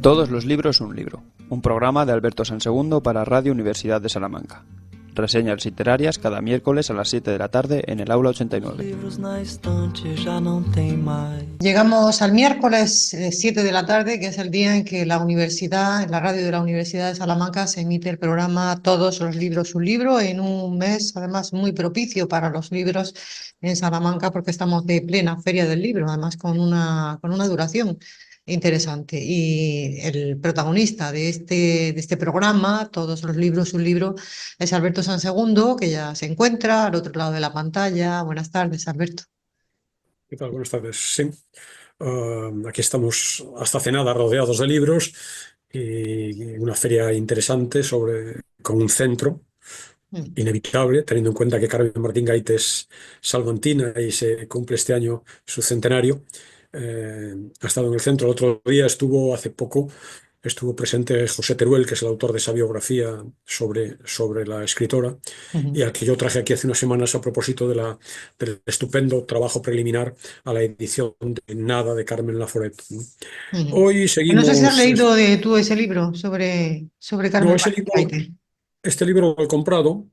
Todos los libros un libro, un programa de Alberto Sansegundo para Radio Universidad de Salamanca. Reseñas literarias cada miércoles a las 7 de la tarde en el aula 89. Llegamos al miércoles 7 de la tarde, que es el día en que la universidad, en la radio de la Universidad de Salamanca, se emite el programa Todos los libros un libro, en un mes además muy propicio para los libros en Salamanca, porque estamos de plena feria del libro, además con una duración interesante. Y el protagonista de este programa, Todos los libros un libro, es Alberto Sansegundo, que ya se encuentra al otro lado de la pantalla. Buenas tardes, Alberto. ¿Qué tal? Buenas tardes. Sí, aquí estamos hasta cenada rodeados de libros y una feria interesante con un centro Mm. inevitable, teniendo en cuenta que Carmen Martín Gaite es salmantina y se cumple este año su centenario. Ha estado en el centro el otro día, hace poco, estuvo presente José Teruel, que es el autor de esa biografía sobre la escritora, Ujú. y al que yo traje aquí hace unas semanas a propósito del estupendo trabajo preliminar a la edición de Nada de Carmen Laforet, ¿no? Ujú. Hoy No sé si has seguimos. leído tú ese libro sobre No, Carmen Martín Gaite. este libro lo he comprado.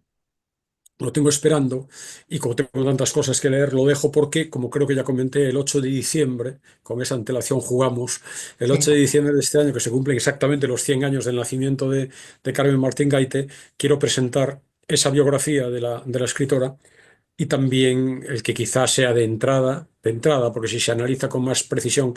Lo tengo esperando y como tengo tantas cosas que leer, lo dejo porque, como creo que ya comenté, el 8 de diciembre, con esa antelación jugamos, el Sí. 8 de diciembre de este año, que se cumplen exactamente los 100 años del nacimiento de Carmen Martín Gaite, quiero presentar esa biografía de la escritora y también el que quizás sea de entrada, porque si se analiza con más precisión,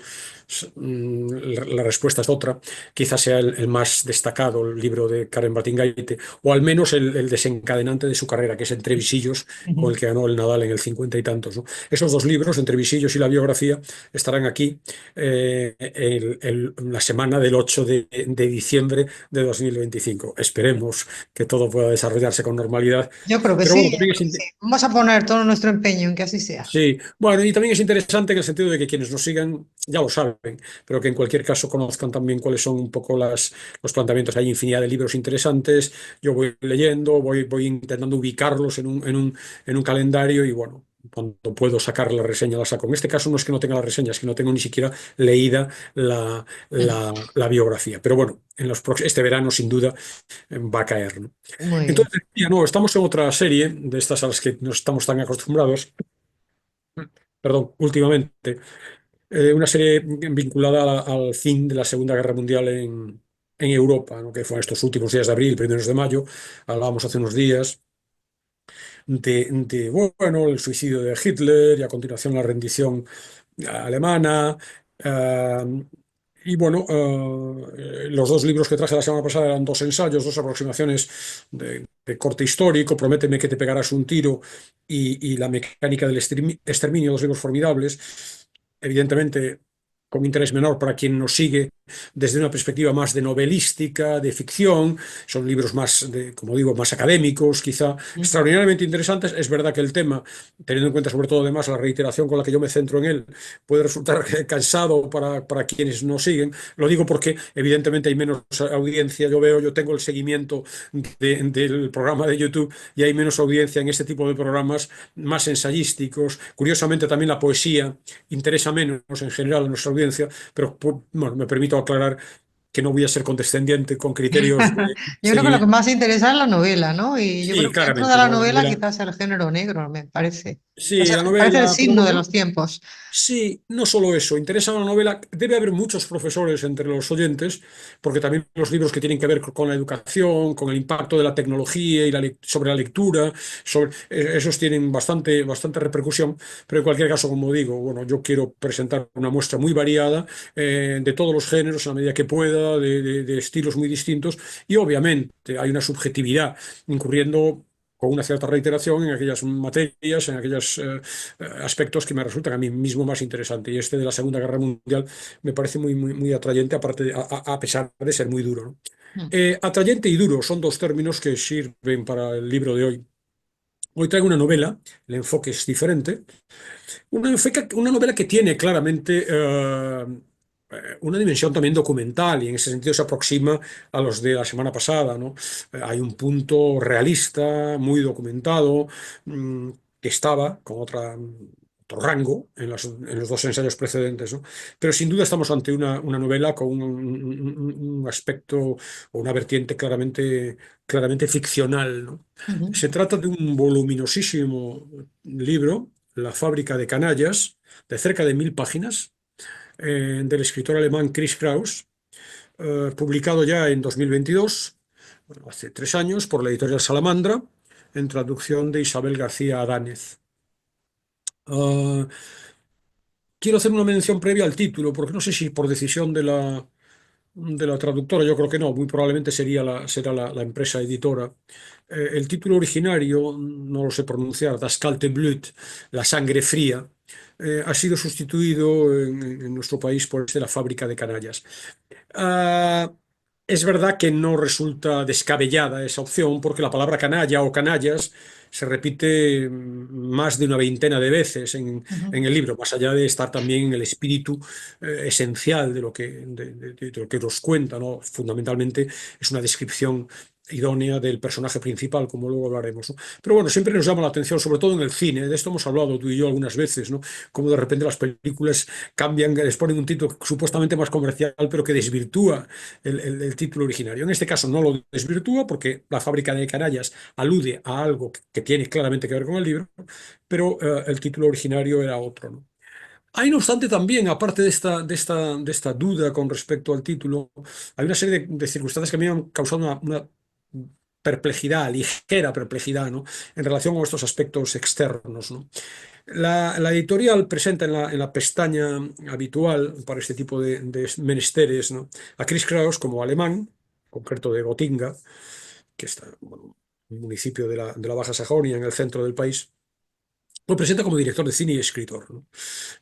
la respuesta es otra, quizás sea el más destacado, el libro de Karen Batingaite, o al menos el desencadenante de su carrera, que es Entre visillos, con Ujú. el que ganó el Nadal en el 50 y tantos, ¿no? Esos dos libros, Entre visillos y la biografía, estarán aquí la semana del 8 de diciembre de 2025. Esperemos que todo pueda desarrollarse con normalidad. Yo creo que Pero bueno, sí, yo también creo que sí. Vamos a poner todo nuestro empeño en que así sea. sí, bueno, y también es interesante en el sentido de que quienes nos sigan ya lo saben, pero que en cualquier caso conozcan también cuáles son un poco los planteamientos. Hay infinidad de libros interesantes, yo voy leyendo, voy intentando ubicarlos en un calendario y bueno, cuando puedo sacar la reseña la saco. En este caso no es que no tenga la reseña, es que no tengo ni siquiera leída la, Ujú. la biografía. Pero bueno, este verano sin duda va a caer, ¿no? Muy bien. Entonces, ya no, estamos en otra serie de estas a las que no estamos tan acostumbrados, perdón, últimamente, una serie vinculada al fin de la Segunda Guerra Mundial en Europa, ¿no? Que fue en estos últimos días de abril, primeros de mayo. Hablábamos hace unos días bueno, el suicidio de Hitler y a continuación la rendición alemana. Y bueno, los dos libros que traje la semana pasada eran dos ensayos, dos aproximaciones de corte histórico, Prométeme que te pegarás un tiro y La mecánica del exterminio, dos libros formidables, evidentemente con interés menor para quien nos sigue desde una perspectiva más de novelística, de ficción. Son libros más, como digo, más académicos, quizá extraordinariamente interesantes. Es verdad que el tema, teniendo en cuenta sobre todo además la reiteración con la que yo me centro en él, puede resultar cansado para quienes nos siguen. Lo digo porque evidentemente hay menos audiencia. Yo tengo el seguimiento del programa de YouTube y hay menos audiencia en este tipo de programas más ensayísticos. Curiosamente también la poesía interesa menos en general a nuestra audiencia, pero bueno, me permito aclarar que no voy a ser condescendiente con criterios de Yo creo que lo que seguimiento. más interesa es la novela, ¿no? Y yo creo Sí, que dentro de claramente, la ¿no? La novela novela. quizás el género negro, me parece. O Sí, sea, la me parece el novela, pero signo de bueno, los tiempos. sí, no solo eso, interesa una novela. Debe haber muchos profesores entre los oyentes, porque también los libros que tienen que ver con la educación, con el impacto de la tecnología y sobre la lectura, esos tienen bastante repercusión. Pero en cualquier caso, como digo, bueno, yo quiero presentar una muestra muy variada de todos los géneros, a la medida que pueda, de estilos muy distintos, y obviamente hay una subjetividad incurriendo con una cierta reiteración en aquellas materias, en aquellos aspectos que me resultan a mí mismo más interesantes. Y este de la Segunda Guerra Mundial me parece muy atrayente, aparte a pesar de ser muy duro, ¿no? Mm. Atrayente y duro son dos términos que sirven para el libro de hoy. Hoy traigo una novela, el enfoque es diferente, una novela que tiene claramente una dimensión también documental y en ese sentido se aproxima a los de la semana pasada, ¿no? Hay un punto realista, muy documentado, que estaba con otro rango en los dos ensayos precedentes, ¿no? Pero sin duda estamos ante una novela con un aspecto o una vertiente claramente ficcional, ¿no? Ujú. Se trata de un voluminosísimo libro, La fábrica de canallas, de cerca de 1000 páginas, del escritor alemán Chris Kraus, publicado ya en 2022, bueno, hace 3 años, por la editorial Salamandra, en traducción de Isabel García Adánez. Ah, quiero hacer una mención previa al título, porque no sé si por decisión de la traductora, yo creo que no, muy probablemente será la empresa editora. El título originario, no lo sé pronunciar, Das kalte Blut, la sangre fría, ha sido sustituido en nuestro país por La fábrica de canallas. Ah, es verdad que no resulta descabellada esa opción, porque la palabra canalla o canallas se repite más de una veintena de veces Ujú. en el libro, más allá de estar también en el espíritu esencial de lo que nos cuenta, ¿no? Fundamentalmente es una descripción idónea del personaje principal, como luego hablaremos, ¿no? Pero bueno, siempre nos llama la atención, sobre todo en el cine, de esto hemos hablado tú y yo algunas veces, ¿no? Cómo de repente las películas cambian, les ponen un título supuestamente más comercial, pero que desvirtúa el título originario. En este caso no lo desvirtúa porque la fábrica de canallas alude a algo que tiene claramente que ver con el libro, pero el título originario era otro, ¿no? Hay, no obstante, también, aparte de esta duda con respecto al título, hay una serie de circunstancias que me han causado una perplejidad, ligera perplejidad, ¿no? En relación a estos aspectos externos, ¿no? La editorial presenta en la pestaña habitual para este tipo de menesteres, ¿no? A Chris Kraus como alemán, en concreto de Gotinga, que está, bueno, un municipio de la Baja Sajonia en el centro del país. Lo presenta como director de cine y escritor, ¿no?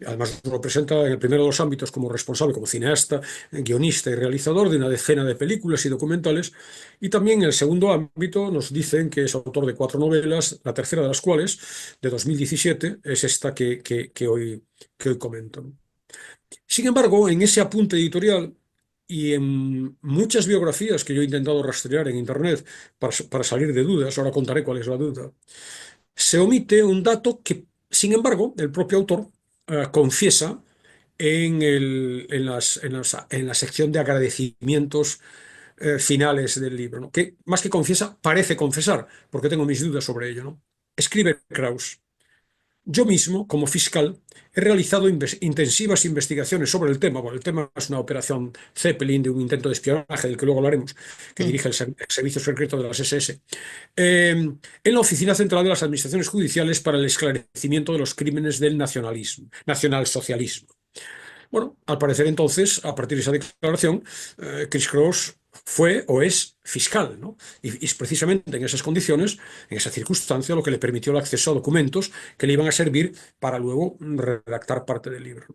Además, lo presenta en el primero de los ámbitos como responsable, como cineasta, guionista y realizador de una decena de películas y documentales. Y también en el segundo ámbito nos dicen que es autor de 4 novelas, la tercera de las cuales, de 2017, es esta que hoy comento, ¿no? Sin embargo, en ese apunte editorial y en muchas biografías que yo he intentado rastrear en Internet para salir de dudas, ahora contaré cuál es la duda, se omite un dato que, sin embargo, el propio autor confiesa en la sección de agradecimientos finales del libro, ¿no? Que más que confiesa, parece confesar, porque tengo mis dudas sobre ello, ¿no? Escribe Kraus: yo mismo, como fiscal, he realizado intensivas investigaciones sobre el tema. Bueno, el tema es una operación Zeppelin de un intento de espionaje, del que luego hablaremos, que Mm. dirige el Servicio Secreto de las SS, en la Oficina Central de las Administraciones Judiciales para el esclarecimiento de los crímenes del nacionalsocialismo. Bueno, al parecer entonces, a partir de esa declaración, Chris Cross fue o es fiscal, ¿no? Y es precisamente en esas condiciones, en esa circunstancia, lo que le permitió el acceso a documentos que le iban a servir para luego redactar parte del libro.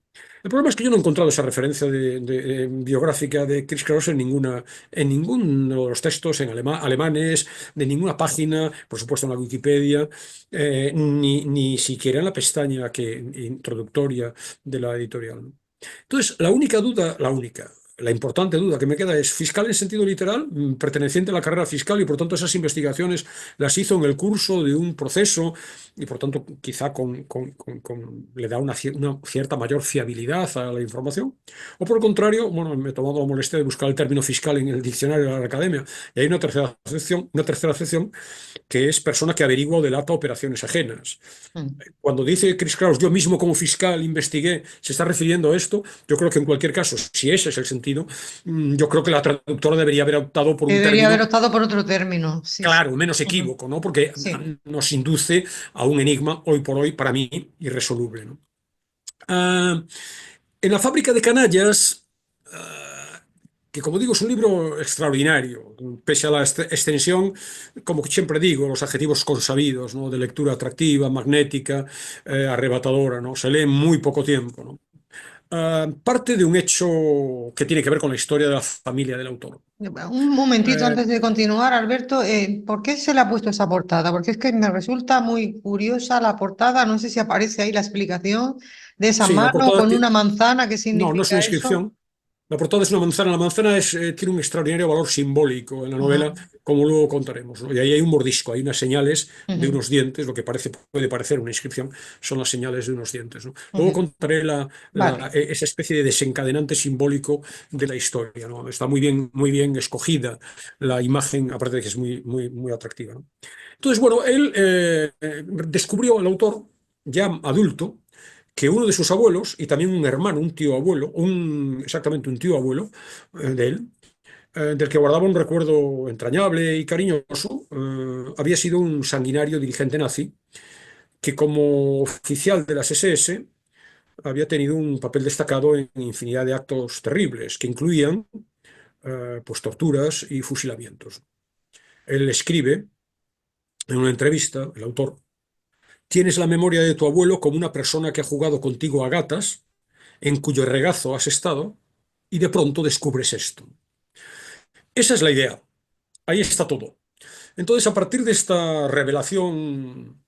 El problema es que yo no he encontrado esa referencia biográfica de Chris Cross en ninguno de los textos en alemanes, de ninguna página, por supuesto en la Wikipedia, ni siquiera en la pestaña introductoria de la editorial, ¿no? Entonces, la importante duda que me queda es: fiscal en sentido literal, perteneciente a la carrera fiscal, y por tanto esas investigaciones las hizo en el curso de un proceso y por tanto quizá le da una cierta mayor fiabilidad a la información. O por el contrario, bueno, me he tomado la molestia de buscar el término fiscal en el diccionario de la academia, y hay una tercera acepción que es persona que averigua o delata operaciones ajenas. Mm. Cuando dice Chris Kraus, yo mismo como fiscal investigué, se está refiriendo a esto. Yo creo que en cualquier caso, si ese es el sentido, yo creo que la traductora debería haber optado por un Debería haber término, optado por otro término. Sí, sí. claro, menos Ujú. equívoco, ¿no? Porque Sí. nos induce a un enigma hoy por hoy, para mí, irresoluble, ¿no? Ah, en la fábrica de canallas, que como digo es un libro extraordinario, pese a la extensión, como siempre digo, los adjetivos consabidos, ¿no? De lectura atractiva, magnética, arrebatadora, ¿no? Se lee en muy poco tiempo, ¿no? Parte de un hecho que tiene que ver con la historia de la familia del autor. Un momentito Eh, antes de continuar, Alberto, ¿por qué se le ha puesto esa portada? Porque es que me resulta muy curiosa la portada, no sé si aparece ahí la explicación de esa sí, la mano portada con una manzana, ¿qué no, no es una significa eso? inscripción. La portada es una manzana. La manzana tiene un extraordinario valor simbólico en la Ajá. novela, como luego contaremos, ¿no? Y ahí hay un mordisco, hay unas señales de Ujú, unos dientes, lo que puede parecer una inscripción, son las señales de unos dientes, ¿no? Luego ujú. contaré Vale. esa especie de desencadenante simbólico de la historia, ¿no? Está muy bien escogida la imagen, aparte de que es muy atractiva, ¿no? Entonces, bueno, él descubrió, el autor, ya adulto, que uno de sus abuelos y también un hermano, un tío abuelo, exactamente un tío abuelo de él, del que guardaba un recuerdo entrañable y cariñoso, había sido un sanguinario dirigente nazi que como oficial de las SS había tenido un papel destacado en infinidad de actos terribles que incluían pues torturas y fusilamientos. Él escribe en una entrevista, el autor: tienes la memoria de tu abuelo como una persona que ha jugado contigo a gatas, en cuyo regazo has estado, y de pronto descubres esto. Esa es la idea. Ahí está todo. Entonces, a partir de esta revelación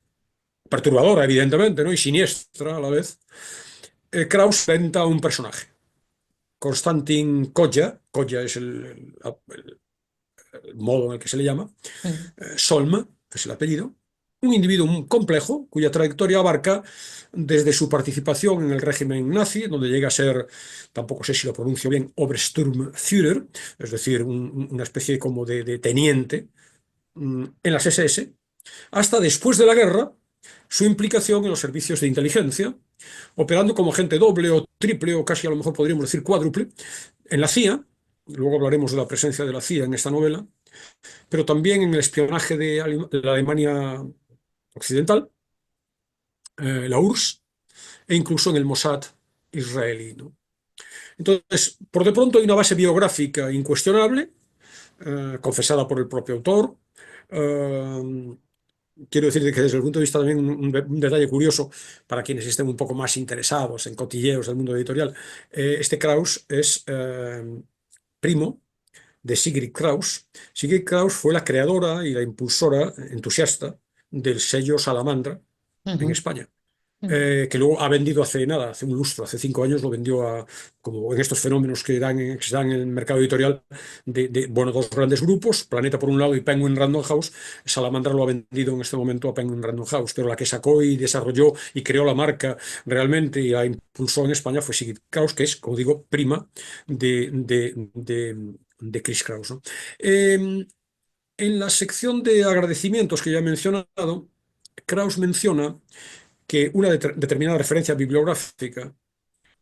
perturbadora, evidentemente, ¿no? Y siniestra a la vez, Krauss inventa un personaje. Konstantin Kodja, Kodja es el modo en el que se le llama, Mm. Solm, que es el apellido, un individuo muy complejo cuya trayectoria abarca desde su participación en el régimen nazi, donde llega a ser, tampoco sé si lo pronuncio bien, Obersturmführer, es decir, una especie como de teniente en las SS, hasta después de la guerra, su implicación en los servicios de inteligencia, operando como agente doble o triple, o casi a lo mejor podríamos decir cuádruple, en la CIA. Luego hablaremos de la presencia de la CIA en esta novela, pero también en el espionaje de la Alemania occidental, la URSS, e incluso en el Mossad israelí, ¿no? Entonces, por de pronto hay una base biográfica incuestionable, confesada por el propio autor. Eh, Quiero decir que desde el punto de vista también un detalle curioso para quienes estén un poco más interesados en cotilleos del mundo editorial, este Krauss es primo de Sigrid Krauss. Sigrid Krauss fue la creadora y la impulsora entusiasta del sello Salamandra en Ujú, España, ujú. que luego ha vendido hace nada, hace un lustro, hace 5 años lo vendió a, como en estos fenómenos que se dan en el mercado editorial, bueno, dos grandes grupos, Planeta por un lado y Penguin Random House. Salamandra lo ha vendido en este momento a Penguin Random House, pero la que sacó y desarrolló y creó la marca realmente y la impulsó en España fue Sigrid Krauss, que es, como digo, prima de Chris Krauss, ¿no? En la sección de agradecimientos que ya he mencionado, Krauss menciona que una determinada referencia bibliográfica,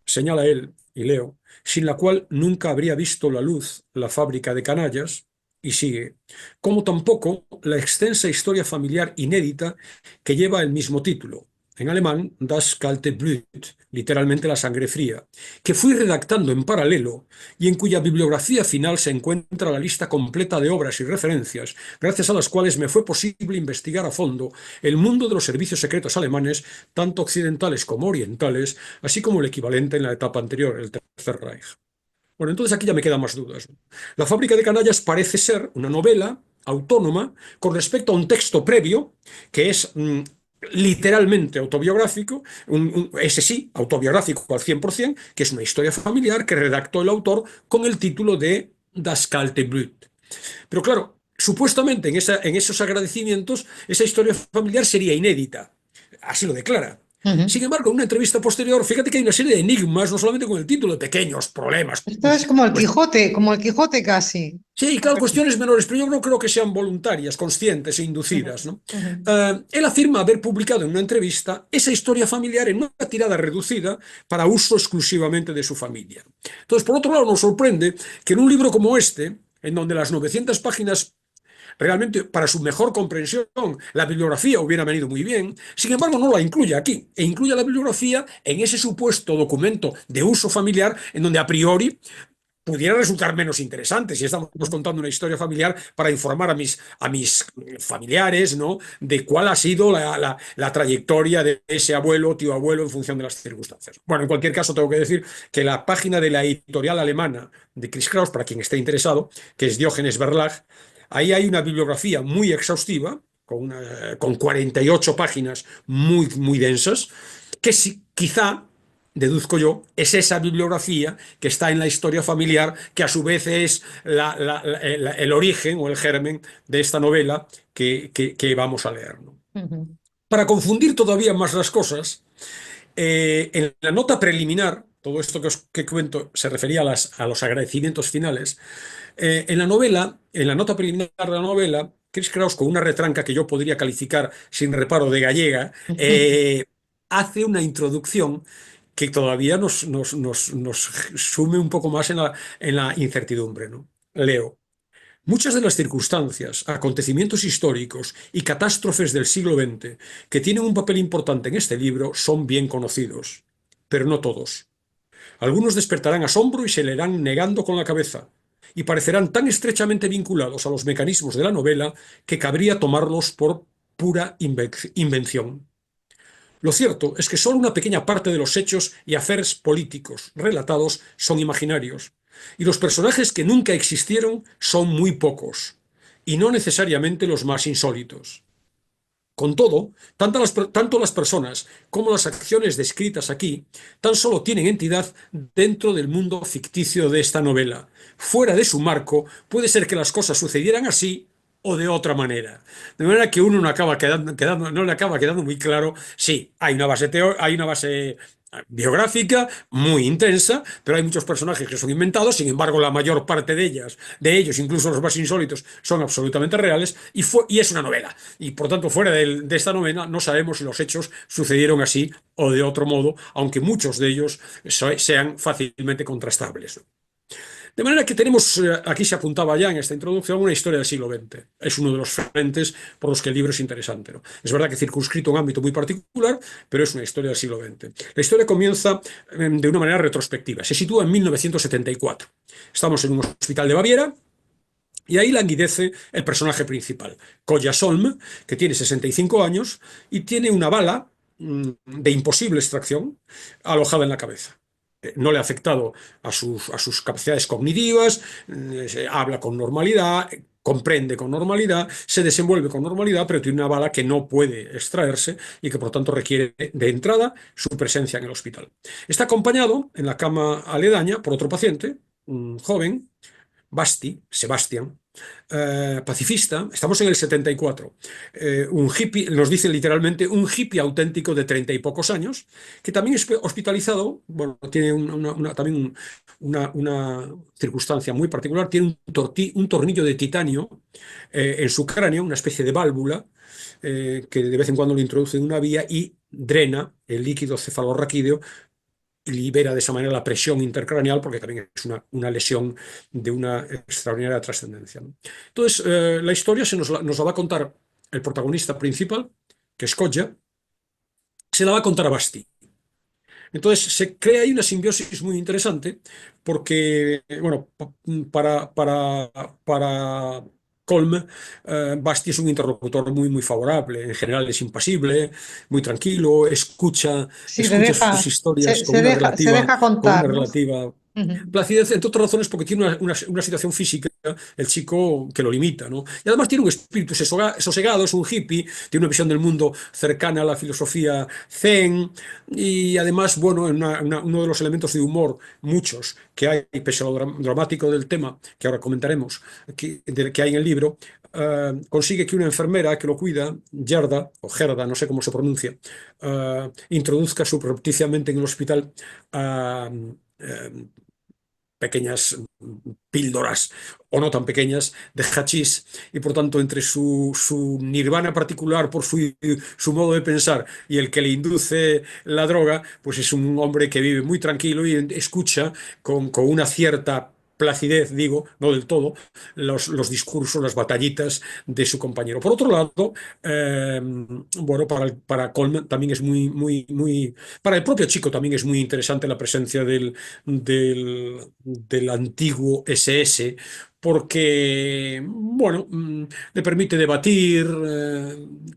señala él, y leo, sin la cual nunca habría visto la luz la fábrica de canallas, y sigue, como tampoco la extensa historia familiar inédita que lleva el mismo título, en alemán Das kalte Blut, literalmente la sangre fría, que fui redactando en paralelo y en cuya bibliografía final se encuentra la lista completa de obras y referencias, gracias a las cuales me fue posible investigar a fondo el mundo de los servicios secretos alemanes, tanto occidentales como orientales, así como el equivalente en la etapa anterior, el Tercer Reich. Bueno, entonces aquí ya me quedan más dudas. La fábrica de canallas parece ser una novela autónoma con respecto a un texto previo que es literalmente autobiográfico, ese sí, autobiográfico al 100%, que es una historia familiar que redactó el autor con el título de Das kalte Blut. Pero claro, supuestamente en esos agradecimientos esa historia familiar sería inédita. Así lo declara. Ujú. Sin embargo, en una entrevista posterior, fíjate que hay una serie de enigmas, no solamente con el título, de pequeños problemas. Esto es como el Quijote casi. Sí, claro, cuestiones menores, pero yo no creo que sean voluntarias, conscientes e Ujú, inducidas, ¿no? ujú. Él afirma haber publicado en una entrevista esa historia familiar en una tirada reducida para uso exclusivamente de su familia. Entonces, por otro lado, nos sorprende que en un libro como este, en donde las 900 páginas realmente, para su mejor comprensión, la bibliografía hubiera venido muy bien. Sin embargo, no la incluye aquí. E incluye la bibliografía en ese supuesto documento de uso familiar en donde a priori pudiera resultar menos interesante si estamos contando una historia familiar para informar a mis familiares, ¿no? De cuál ha sido la trayectoria de ese abuelo, tío abuelo, en función de las circunstancias. Bueno, en cualquier caso, tengo que decir que la página de la editorial alemana de Chris Kraus, para quien esté interesado, que es Diógenes Verlag, ahí hay una bibliografía muy exhaustiva, con 48 páginas muy densas, que quizá deduzco yo, es esa bibliografía que está en la historia familiar, que a su vez es el origen o el germen de esta novela que vamos a leer, ¿no? Ujú. Para confundir todavía más las cosas, en la nota preliminar, todo esto que cuento se refería a los agradecimientos finales, en la novela, en la nota preliminar de la novela, Chris Kraus, con una retranca que yo podría calificar sin reparo de gallega, hace una introducción que todavía nos sume un poco más en la incertidumbre, ¿no? Leo. Muchas de las circunstancias, acontecimientos históricos y catástrofes del siglo XX que tienen un papel importante en este libro son bien conocidos, pero no todos. Algunos despertarán asombro y se le irán negando con la cabeza, y parecerán tan estrechamente vinculados a los mecanismos de la novela que cabría tomarlos por pura invención. Lo cierto es que solo una pequeña parte de los hechos y aferes políticos relatados son imaginarios, y los personajes que nunca existieron son muy pocos, y no necesariamente los más insólitos. Con todo, tanto las personas como las acciones descritas aquí tan solo tienen entidad dentro del mundo ficticio de esta novela. Fuera de su marco, puede ser que las cosas sucedieran así o de otra manera. De manera que uno no le acaba quedando muy claro. Sí, hay una hay una base biográfica muy intensa, pero hay muchos personajes que son inventados. Sin embargo, la mayor parte de ellos, incluso los más insólitos, son absolutamente reales, y es una novela. Y por tanto, fuera de esta novela, no sabemos si los hechos sucedieron así o de otro modo, aunque muchos de ellos sean fácilmente contrastables. De manera que tenemos, aquí se apuntaba ya en esta introducción, una historia del siglo XX. Es uno de los frentes por los que el libro es interesante, ¿no? Es verdad que circunscrito a un ámbito muy particular, pero es una historia del siglo XX. La historia comienza de una manera retrospectiva. Se sitúa en 1974. Estamos en un hospital de Baviera, y ahí languidece el personaje principal, Kolja Solm, que tiene 65 años y tiene una bala de imposible extracción alojada en la cabeza. No le ha afectado a sus capacidades cognitivas, habla con normalidad, comprende con normalidad, se desenvuelve con normalidad, pero tiene una bala que no puede extraerse y que por tanto requiere de entrada su presencia en el hospital. Está acompañado en la cama aledaña por otro paciente, un joven, Basti, Sebastián, pacifista. Estamos en el 74. Un hippie, nos dice literalmente un hippie auténtico de 30 y pocos años, que también es hospitalizado. Bueno, tiene también una circunstancia muy particular. Tiene un tornillo de titanio en su cráneo, una especie de válvula, que de vez en cuando lo introduce en una vía y drena el líquido cefalorraquídeo y libera de esa manera la presión intercraneal, porque también es una lesión de una extraordinaria trascendencia, ¿no? Entonces, la historia nos la va a contar el protagonista principal, que es Kodja, se la va a contar a Basti. Entonces, se crea ahí una simbiosis muy interesante, porque, bueno, para Colm, Basti es un interlocutor muy favorable. En general es impasible, muy tranquilo, Sí, escucha sus historias se deja con una contar, ¿no? relativa Ujú. placidez, entre otras razones porque tiene una situación física, el chico, que lo limita, ¿no? Y además tiene un espíritu sosegado, es un hippie, tiene una visión del mundo cercana a la filosofía zen, y además, bueno, uno de los elementos de humor, muchos, que hay, pese a lo dramático del tema, que ahora comentaremos, que hay en el libro, consigue que una enfermera que lo cuida, Gerda, no sé cómo se pronuncia, introduzca subrepticiamente en el hospital a pequeñas píldoras o no tan pequeñas de hachís, y por tanto entre su nirvana particular por su modo de pensar y el que le induce la droga, pues es un hombre que vive muy tranquilo y escucha con una cierta placidez, digo, no del todo, los discursos, las batallitas de su compañero. Por otro lado, bueno, para Coleman también es para el propio chico también es muy interesante la presencia del antiguo SS, porque, bueno, le permite debatir,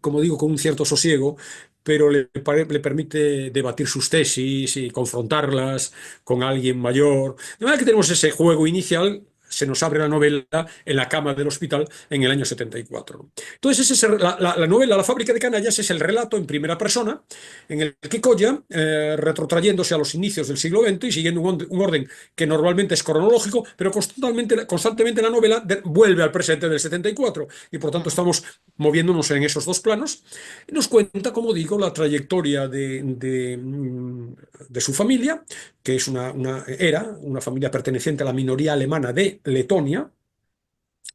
como digo, con un cierto sosiego, pero le permite debatir sus tesis y confrontarlas con alguien mayor. De manera que tenemos ese juego inicial, se nos abre la novela en la cama del hospital en el año 74. Entonces, la novela La fábrica de canallas es el relato en primera persona en el que Colla, retrotrayéndose a los inicios del siglo XX y siguiendo un orden que normalmente es cronológico, pero constantemente la novela vuelve al presente del 74 y por tanto estamos moviéndonos en esos dos planos. Y nos cuenta, como digo, la trayectoria de su familia, que es era una familia perteneciente a la minoría alemana de Letonia,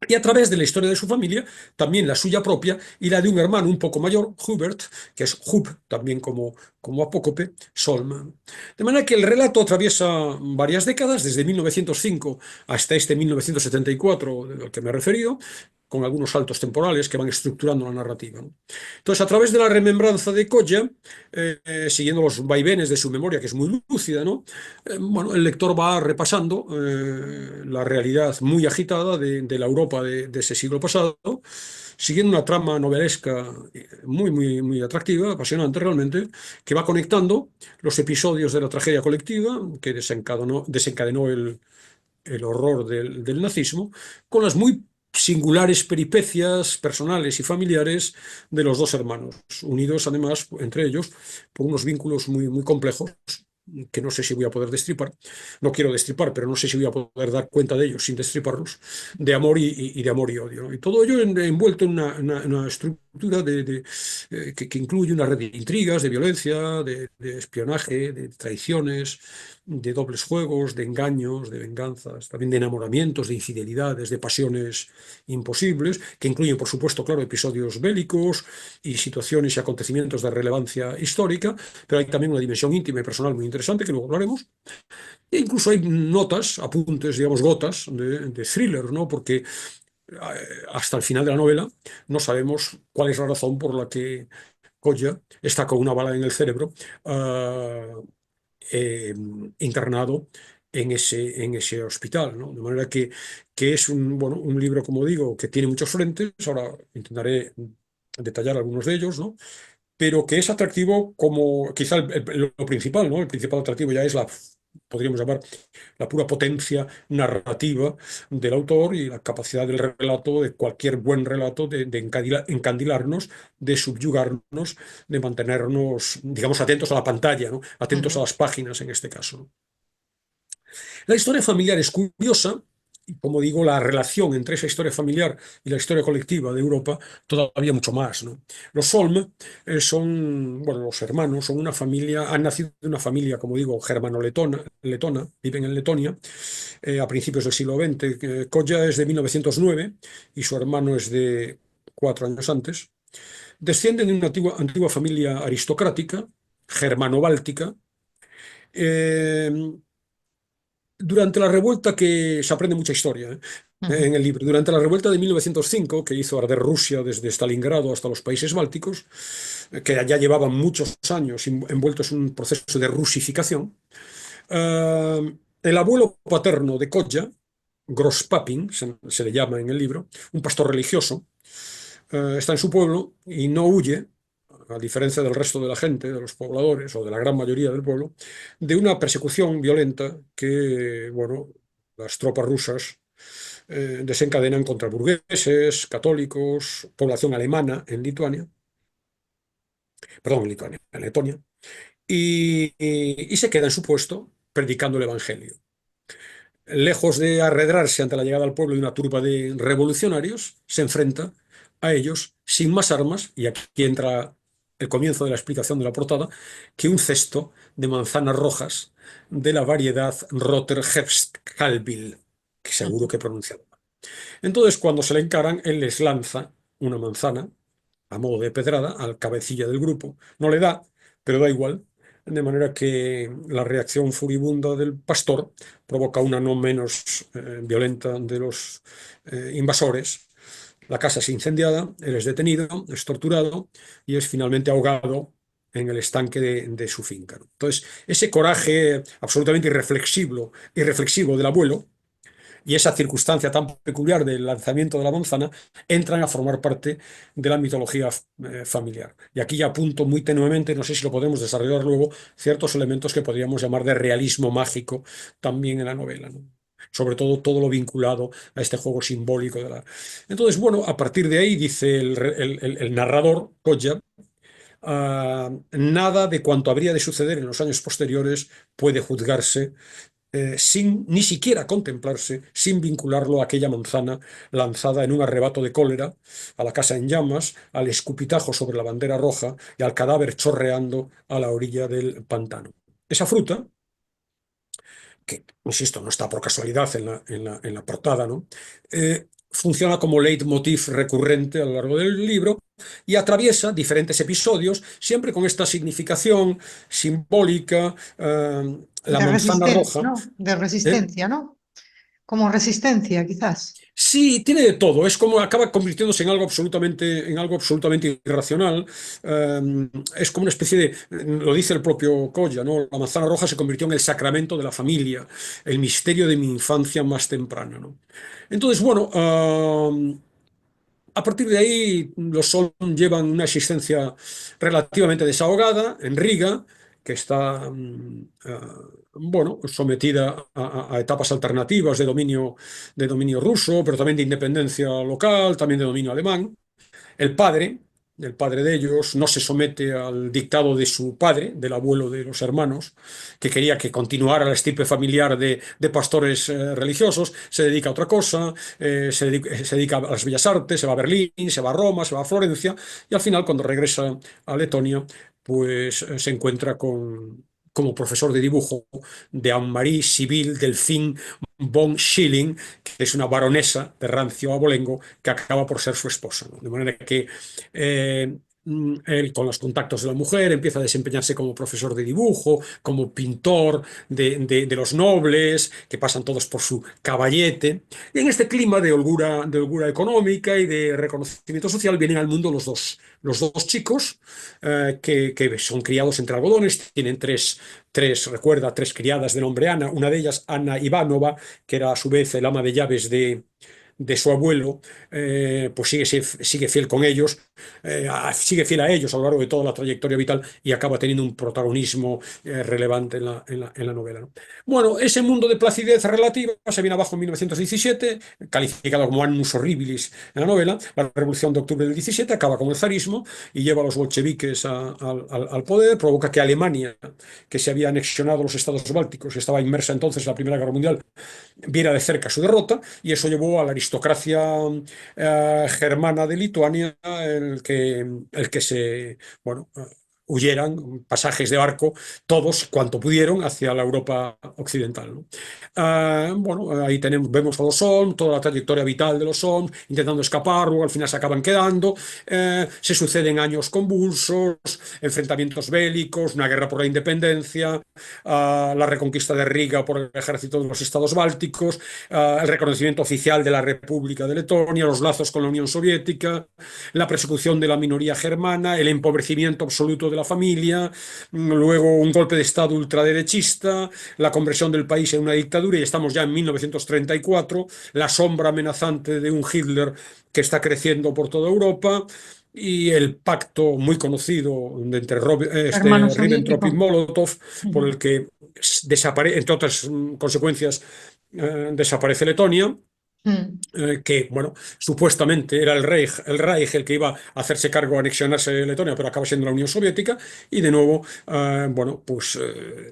y a través de la historia de su familia, también la suya propia y la de un hermano un poco mayor, Hubert, que es Hub, también como apócope, Solm. De manera que el relato atraviesa varias décadas, desde 1905 hasta este 1974, al que me he referido, con algunos saltos temporales que van estructurando la narrativa, ¿no? Entonces, a través de la remembranza de Colla, siguiendo los vaivenes de su memoria, que es muy lúcida, ¿no? Bueno, el lector va repasando la realidad muy agitada de la Europa de ese siglo pasado, siguiendo una trama novelesca muy atractiva, apasionante realmente, que va conectando los episodios de la tragedia colectiva que desencadenó el horror del nazismo con las muy singulares peripecias personales y familiares de los dos hermanos, unidos además entre ellos por unos vínculos muy complejos que no sé si voy a poder destripar. No quiero destripar, pero no sé si voy a poder dar cuenta de ellos sin destriparlos, de amor y de amor y odio, ¿no? Y todo ello envuelto en una estructura que incluye una red de intrigas, de violencia, de espionaje, de traiciones, de dobles juegos, de engaños, de venganzas, también de enamoramientos, de infidelidades, de pasiones imposibles, que incluyen, por supuesto, claro, episodios bélicos y situaciones y acontecimientos de relevancia histórica, pero hay también una dimensión íntima y personal muy interesante, que luego hablaremos. E incluso hay notas, apuntes, digamos, gotas de thriller, ¿no? Porque hasta el final de la novela no sabemos cuál es la razón por la que Colla está con una bala en el cerebro, eh, internado en ese hospital, ¿no? De manera que es un libro, como digo, que tiene muchos frentes. Ahora intentaré detallar algunos de ellos, ¿no? Pero que es atractivo como quizá lo principal, ¿no? El principal atractivo ya es podríamos llamar, la pura potencia narrativa del autor y la capacidad del relato, de cualquier buen relato, de encandilarnos, de subyugarnos, de mantenernos, digamos, atentos a la pantalla, ¿no? Atentos a las páginas en este caso, ¿no? La historia familiar es curiosa. Y como digo, la relación entre esa historia familiar y la historia colectiva de Europa todavía mucho más, ¿no? Los Solm los hermanos, son una familia, han nacido de una familia, como digo, germano-letona, viven en Letonia, a principios del siglo XX. Colla es de 1909 y su hermano es de 4 años antes. Descienden de una antigua familia aristocrática, germano-báltica. Eh, Durante la revuelta, que se aprende mucha historia, Ujú. en el libro, durante la revuelta de 1905, que hizo arder Rusia desde Stalingrado hasta los países bálticos, que ya llevaban muchos años envueltos en un proceso de rusificación, el abuelo paterno de Kodja, Grospapin, se le llama en el libro, un pastor religioso, está en su pueblo y no huye, a diferencia del resto de la gente, de los pobladores o de la gran mayoría del pueblo, de una persecución violenta que, bueno, las tropas rusas desencadenan contra burgueses, católicos, población alemana en Lituania, perdón, en Letonia, y se queda en su puesto predicando el Evangelio. Lejos de arredrarse ante la llegada al pueblo de una turba de revolucionarios, se enfrenta a ellos sin más armas, y aquí entra el comienzo de la explicación de la portada, que un cesto de manzanas rojas de la variedad Rotterhefskalbil, que seguro que he pronunciado mal. Entonces, cuando se le encaran, él les lanza una manzana a modo de pedrada al cabecilla del grupo. No le da, pero da igual. De manera que la reacción furibunda del pastor provoca una no menos violenta de los invasores. La casa es incendiada, él es detenido, es torturado y es finalmente ahogado en el estanque de su finca. Entonces, ese coraje absolutamente irreflexivo del abuelo y esa circunstancia tan peculiar del lanzamiento de la manzana entran a formar parte de la mitología familiar. Y aquí ya apunto muy tenuemente, no sé si lo podemos desarrollar luego, ciertos elementos que podríamos llamar de realismo mágico también en la novela, ¿no? sobre todo lo vinculado a este juego simbólico de la... Entonces, bueno, a partir de ahí dice el narrador, Koya, nada de cuanto habría de suceder en los años posteriores puede juzgarse sin ni siquiera contemplarse, sin vincularlo a aquella manzana lanzada en un arrebato de cólera, a la casa en llamas, al escupitajo sobre la bandera roja y al cadáver chorreando a la orilla del pantano. Esa fruta, que, insisto, no está por casualidad en la portada, ¿no? Funciona como leitmotiv recurrente a lo largo del libro y atraviesa diferentes episodios, siempre con esta significación simbólica, la manzana roja. ¿no? De ¿eh? resistencia, ¿no? Como resistencia, quizás. Sí, tiene de todo. Es como acaba convirtiéndose en algo absolutamente irracional. Es como una especie de, lo dice el propio Koya, ¿no? La manzana roja se convirtió en el sacramento de la familia, el misterio de mi infancia más temprana, ¿no? Entonces, bueno, a partir de ahí los Son llevan una existencia relativamente desahogada en Riga, que está, bueno, sometida a etapas alternativas de dominio ruso, pero también de independencia local, también de dominio alemán. El padre, el padre de ellos, no se somete al dictado de su padre, del abuelo de los hermanos, que quería que continuara la estirpe familiar de pastores religiosos, se dedica a otra cosa, se dedica a las bellas artes, se va a Berlín, se va a Roma, se va a Florencia, y al final, cuando regresa a Letonia, pues se encuentra como profesor de dibujo de Anne-Marie Sibylle Delphine von Schilling, que es una baronesa de rancio abolengo que acaba por ser su esposa, ¿no? De manera que eh, él, con los contactos de la mujer, empieza a desempeñarse como profesor de dibujo, como pintor de los nobles, que pasan todos por su caballete. Y en este clima de holgura económica y de reconocimiento social vienen al mundo los dos chicos que son criados entre algodones, tienen recuerda, tres criadas de nombre Ana, una de ellas, Ana Ivanova, que era a su vez el ama de llaves de su abuelo, pues sigue fiel con ellos, sigue fiel a ellos a lo largo de toda la trayectoria vital y acaba teniendo un protagonismo relevante en la novela, ¿no? Bueno, ese mundo de placidez relativa se viene abajo en 1917, calificado como annus horribilis en la novela. La Revolución de Octubre del 17 acaba con el zarismo y lleva a los bolcheviques al poder, provoca que Alemania, que se había anexionado los estados bálticos, estaba inmersa entonces en la Primera Guerra Mundial, viera de cerca su derrota, y eso llevó a la aristocracia germana de Lituania el que bueno, huyeran pasajes de barco, todos cuanto pudieron, hacia la Europa occidental, ¿no? Bueno, ahí vemos a los Solms, toda la trayectoria vital de los Solms, intentando escapar, luego al final se acaban quedando, se suceden años convulsos, enfrentamientos bélicos, una guerra por la independencia, la reconquista de Riga por el ejército de los estados bálticos, el reconocimiento oficial de la República de Letonia, los lazos con la Unión Soviética, la persecución de la minoría germana, el empobrecimiento absoluto de la familia, luego un golpe de Estado ultraderechista, la conversión del país en una dictadura, y estamos ya en 1934, la sombra amenazante de un Hitler que está creciendo por toda Europa, y el pacto muy conocido entre Hermano Ribbentrop y soviético. Molotov, por Ujú. el que desaparece, entre otras consecuencias, desaparece Letonia, Mm. que, bueno, supuestamente era el Reich el que iba a hacerse cargo, a anexionarse Letonia, pero acaba siendo la Unión Soviética, y de nuevo, bueno, pues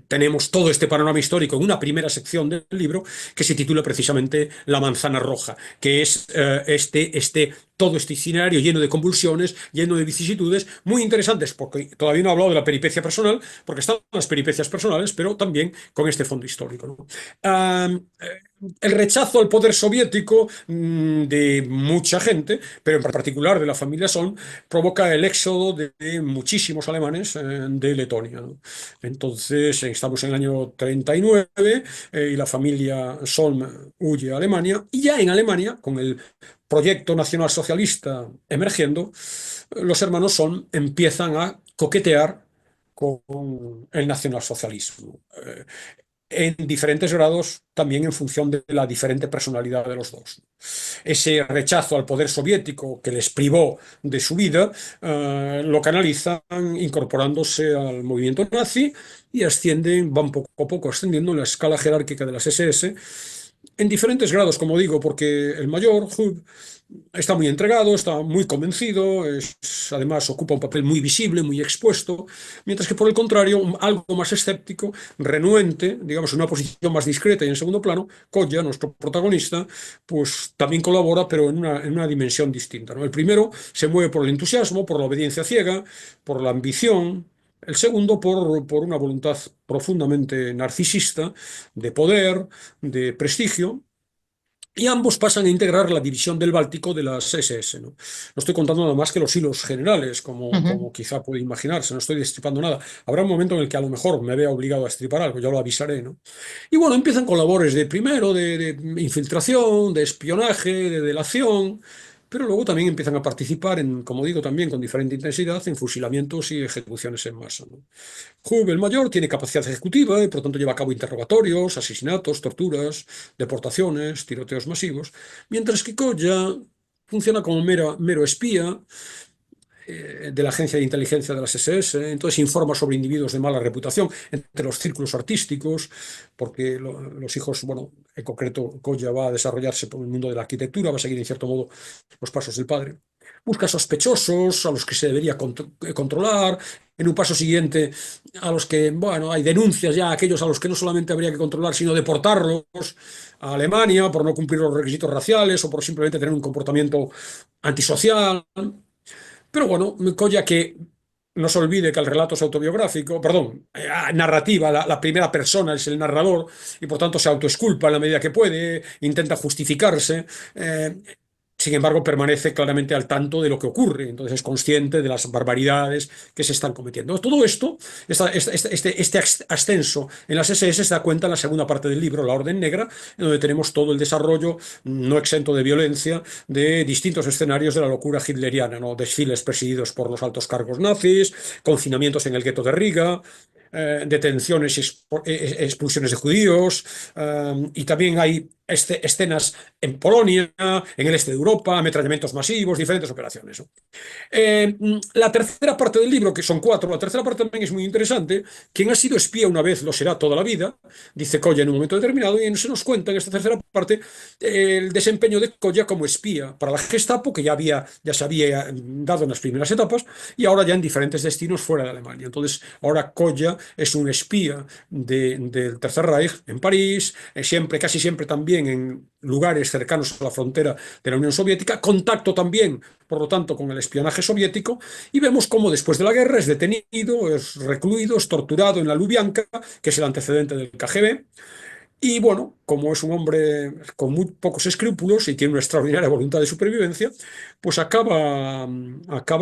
tenemos todo este panorama histórico en una primera sección del libro que se titula precisamente La manzana roja, que es todo este itinerario lleno de convulsiones, lleno de vicisitudes, muy interesantes, porque todavía no he hablado de la peripecia personal, porque están las peripecias personales, pero también con este fondo histórico, ¿no? El rechazo al poder soviético de mucha gente, pero en particular de la familia Son, provoca el éxodo de muchísimos alemanes de Letonia, ¿no? Entonces, estamos en el año 39 y la familia Son huye a Alemania, y ya en Alemania, con el proyecto nacionalsocialista emergiendo, los hermanos Son empiezan a coquetear con el nacionalsocialismo. En diferentes grados, también en función de la diferente personalidad de los dos. Ese rechazo al poder soviético que les privó de su vida, lo canalizan incorporándose al movimiento nazi y van poco a poco ascendiendo en la escala jerárquica de las SS, en diferentes grados, como digo, porque el mayor, Hugh, está muy entregado, está muy convencido, además ocupa un papel muy visible, muy expuesto, mientras que por el contrario, algo más escéptico, renuente, digamos, en una posición más discreta y en segundo plano, Koya, nuestro protagonista, pues también colabora, pero en una dimensión distinta, ¿no? El primero se mueve por el entusiasmo, por la obediencia ciega, por la ambición. El segundo por una voluntad profundamente narcisista, de poder, de prestigio, y ambos pasan a integrar la división del Báltico de las SS, ¿no? No estoy contando nada más que los hilos generales, como Ujú. quizá puede imaginarse, no estoy destripando nada. Habrá un momento en el que a lo mejor me vea obligado a estripar algo, ya lo avisaré, ¿no? Y bueno, empiezan con labores de primero, de infiltración, de espionaje, de delación, pero luego también empiezan a participar en, como digo, también con diferente intensidad, en fusilamientos y ejecuciones en masa, ¿no? Hub el mayor tiene capacidad ejecutiva y por tanto lleva a cabo interrogatorios, asesinatos, torturas, deportaciones, tiroteos masivos, mientras que Koya funciona como mero espía de la agencia de inteligencia de las SS, entonces informa sobre individuos de mala reputación entre los círculos artísticos, porque los hijos, bueno, en concreto Koya va a desarrollarse por el mundo de la arquitectura, va a seguir en cierto modo los pasos del padre. Busca sospechosos a los que se debería controlar, en un paso siguiente a los que, bueno, hay denuncias ya, a aquellos a los que no solamente habría que controlar, sino deportarlos a Alemania por no cumplir los requisitos raciales o por simplemente tener un comportamiento antisocial. Pero bueno, Koya, que no se olvide que el relato es autobiográfico, perdón, narrativa, la primera persona es el narrador y por tanto se autoesculpa en la medida que puede, intenta justificarse. Sin embargo, permanece claramente al tanto de lo que ocurre, entonces es consciente de las barbaridades que se están cometiendo. Todo esto, este ascenso en las SS se da cuenta en la segunda parte del libro, La Orden Negra, en donde tenemos todo el desarrollo no exento de violencia de distintos escenarios de la locura hitleriana, ¿no? Desfiles presididos por los altos cargos nazis, confinamientos en el gueto de Riga, detenciones y expulsiones de judíos, y también hay escenas en Polonia, en el este de Europa, ametrallamientos masivos, diferentes operaciones, ¿no? La tercera parte del libro, que son cuatro, la tercera parte también es muy interesante. Quien ha sido espía una vez lo será toda la vida, dice Koya en un momento determinado, y se nos cuenta en esta tercera parte el desempeño de Koya como espía para la Gestapo, que ya se había dado en las primeras etapas, y ahora ya en diferentes destinos fuera de Alemania. Entonces, ahora Koya es un espía del Tercer Reich en París, siempre, casi siempre también en lugares cercanos a la frontera de la Unión Soviética, contacto también, por lo tanto, con el espionaje soviético, y vemos cómo después de la guerra es detenido, es recluido, es torturado en la Lubyanka, que es el antecedente del KGB, y bueno, como es un hombre con muy pocos escrúpulos y tiene una extraordinaria voluntad de supervivencia, pues acaba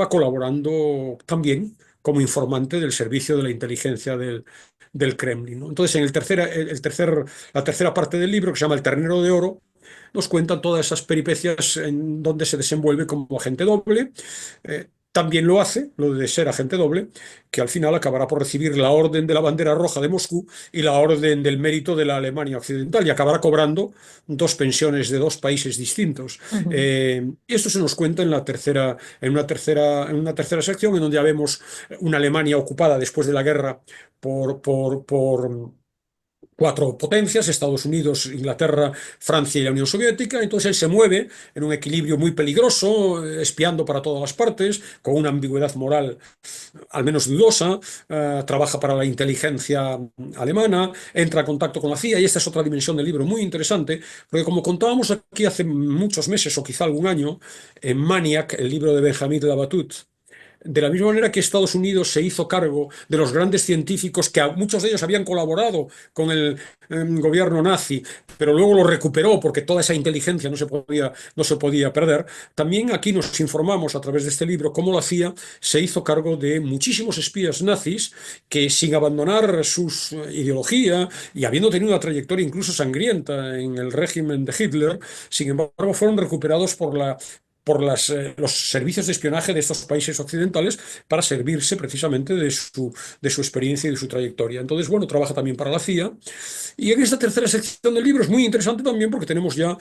colaborando también como informante del servicio de la inteligencia del Kremlin, ¿no? Entonces, en la tercera parte del libro, que se llama El Ternero de Oro, nos cuentan todas esas peripecias en donde se desenvuelve como agente doble. También lo hace, lo de ser agente doble, que al final acabará por recibir la Orden de la Bandera Roja de Moscú y la Orden del Mérito de la Alemania Occidental, y acabará cobrando dos pensiones de dos países distintos. Ujú. Y esto se nos cuenta en una tercera sección, en donde ya vemos una Alemania ocupada después de la guerra por cuatro potencias: Estados Unidos, Inglaterra, Francia y la Unión Soviética. Entonces él se mueve en un equilibrio muy peligroso, espiando para todas las partes, con una ambigüedad moral al menos dudosa, trabaja para la inteligencia alemana, entra en contacto con la CIA, y esta es otra dimensión del libro muy interesante, porque como contábamos aquí hace muchos meses o quizá algún año, en Maniac, el libro de Benjamin Labatut, de la misma manera que Estados Unidos se hizo cargo de los grandes científicos que muchos de ellos habían colaborado con el gobierno nazi, pero luego lo recuperó porque toda esa inteligencia no se podía perder, también aquí nos informamos a través de este libro cómo la CIA se hizo cargo de muchísimos espías nazis que, sin abandonar su ideología y habiendo tenido una trayectoria incluso sangrienta en el régimen de Hitler, sin embargo fueron recuperados los servicios de espionaje de estos países occidentales para servirse precisamente de su experiencia y de su trayectoria. Entonces, bueno, trabaja también para la CIA. Y en esta tercera sección del libro es muy interesante también porque tenemos ya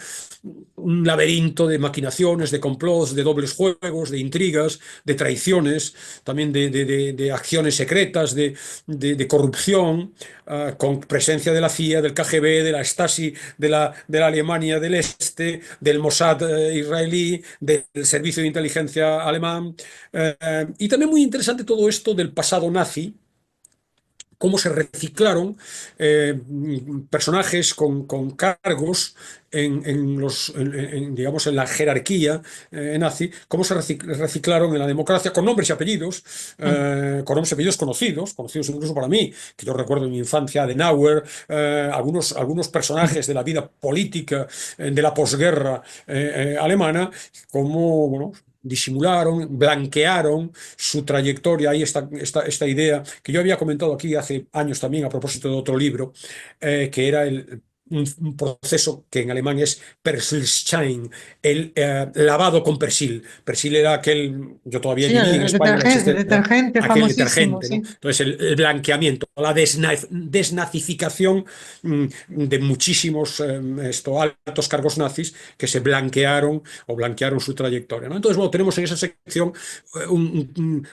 un laberinto de maquinaciones, de complots, de dobles juegos, de intrigas, de traiciones, también de acciones secretas, de corrupción, con presencia de la CIA, del KGB, de la Stasi, de la Alemania del Este, del Mossad israelí, del Servicio de Inteligencia alemán. Y también muy interesante todo esto del pasado nazi, cómo se reciclaron personajes con cargos digamos, en la jerarquía nazi, cómo se reciclaron en la democracia con nombres y apellidos, con nombres y apellidos conocidos incluso para mí, que yo recuerdo en mi infancia, Adenauer, algunos personajes de la vida política de la posguerra alemana, como, bueno, disimularon, blanquearon su trayectoria. Ahí esta idea que yo había comentado aquí hace años también a propósito de otro libro, que era un proceso que en alemán es Persilschein, el lavado con persil. Persil era yo todavía Sí, viví en España, la existencia, detergente aquel famosísimo, detergente, ¿no? sí. Entonces el blanqueamiento, la desnazificación de muchísimos altos cargos nazis que se blanquearon o blanquearon su trayectoria, ¿no? Entonces, bueno, tenemos en esa sección